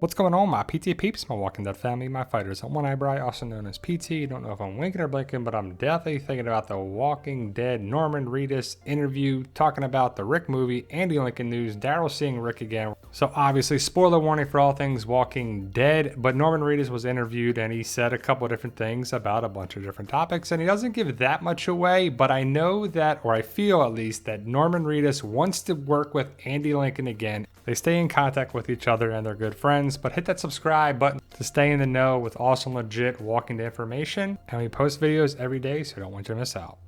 What's going on, my PT peeps, my Walking Dead family, my fighters? I'm One Eyebrow, also known as PT. Don't know if I'm winking or blinking, but I'm definitely thinking about the Walking Dead Norman Reedus interview, talking about the Rick movie, Andy Lincoln news, Daryl seeing Rick again. So obviously, spoiler warning for all things Walking Dead, but Norman Reedus was interviewed and he said a couple of different things about a bunch of different topics, and he doesn't give that much away, but I know that, or I feel at least, that Norman Reedus wants to work with Andy Lincoln again. They stay in contact with each other and they're good friends, but hit that subscribe button to stay in the know with awesome, legit Walking Dead information. And we post videos every day, so I don't want you to miss out.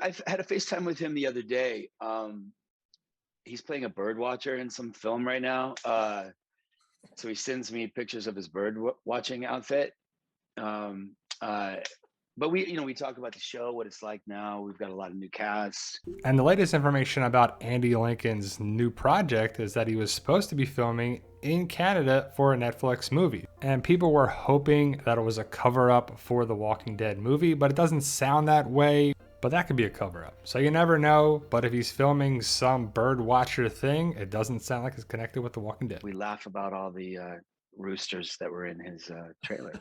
I've had a FaceTime with him the other day. He's playing a bird watcher in some film right now. So he sends me pictures of his bird watching outfit. Um, uh, but we talk about the show, what it's like now. We've got a lot of new casts. And the latest information about Andy Lincoln's new project is that he was supposed to be filming in Canada for a Netflix movie. And people were hoping that it was a cover-up for the Walking Dead movie, but it doesn't sound that way. But that could be a cover-up. So you never know, but if he's filming some bird watcher thing, it doesn't sound like it's connected with the Walking Dead. We laugh about all the roosters that were in his trailer.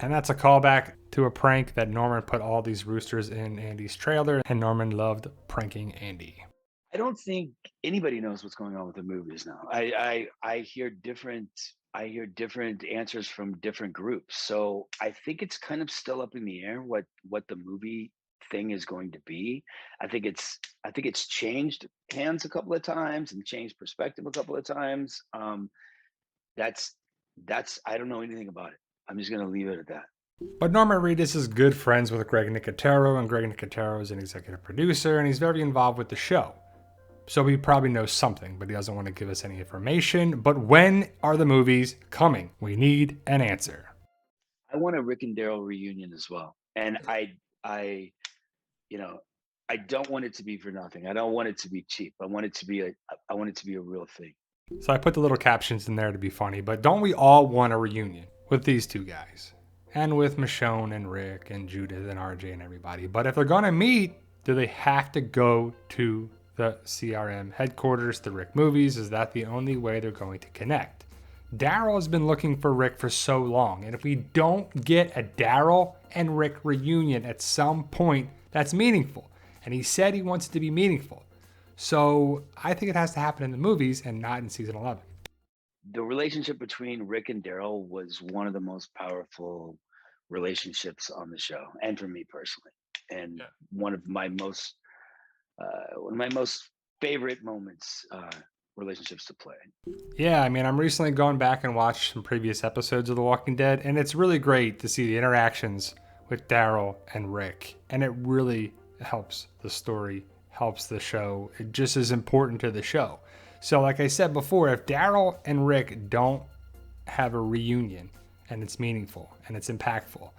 And that's a callback to a prank that Norman put all these roosters in Andy's trailer, and Norman loved pranking Andy. I don't think anybody knows what's going on with the movies now. I hear different answers from different groups. So I think it's kind of still up in the air what the movie thing is going to be. I think it's changed hands a couple of times and changed perspective a couple of times. That's I don't know anything about it. I'm just gonna leave it at that. But Norman Reedus is good friends with Greg Nicotero, and Greg Nicotero is an executive producer, and he's very involved with the show. So he probably knows something, but he doesn't want to give us any information. But when are the movies coming? We need an answer. I want a Rick and Daryl reunion as well. And I don't want it to be for nothing. I don't want it to be cheap. I want it to be a real thing. So I put the little captions in there to be funny, but don't we all want a reunion with these two guys? And with Michonne and Rick and Judith and RJ and everybody. But if they're going to meet, do they have to go to the CRM headquarters, the Rick movies? Is that the only way they're going to connect? Daryl has been looking for Rick for so long. And if we don't get a Daryl and Rick reunion at some point, that's meaningful. And he said he wants it to be meaningful. So I think it has to happen in the movies and not in season 11. The relationship between Rick and Daryl was one of the most powerful relationships on the show, and for me personally, and one of my most favorite relationships to play. Yeah, I mean, I'm recently going back and watched some previous episodes of The Walking Dead, and it's really great to see the interactions with Daryl and Rick, and it really helps the story, helps the show. It just is important to the show. So like I said before, if Daryl and Rick don't have a reunion and it's meaningful and it's impactful,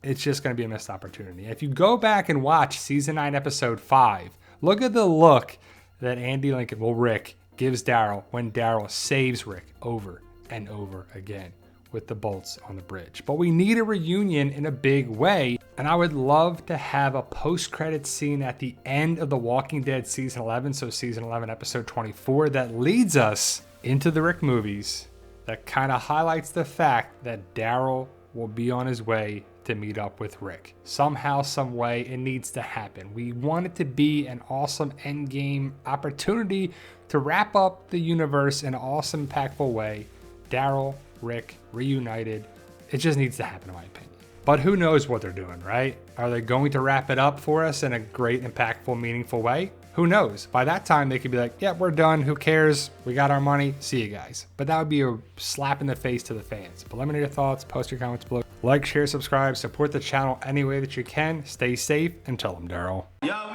it's just going to be a missed opportunity. If you go back and watch season 9, episode 5, look at the look that Andy Lincoln, Rick, gives Daryl when Daryl saves Rick over and over again with the bolts on the bridge. But we need a reunion in a big way, and I would love to have a post-credit scene at the end of The Walking Dead season 11, so season 11 episode 24, that leads us into the Rick movies, that kind of highlights the fact that Daryl will be on his way to meet up with Rick. Somehow, some way, it needs to happen. We want it to be an awesome endgame opportunity to wrap up the universe in an awesome, impactful way. Daryl, Rick, reunited. It just needs to happen, in my opinion. But who knows what they're doing, right? Are they going to wrap it up for us in a great, impactful, meaningful way? Who knows? By that time, they could be like, yeah, we're done. Who cares? We got our money. See you guys. But that would be a slap in the face to the fans. But let me know your thoughts. Post your comments below. Like, share, subscribe. Support the channel any way that you can. Stay safe and tell them, Daryl. Yo.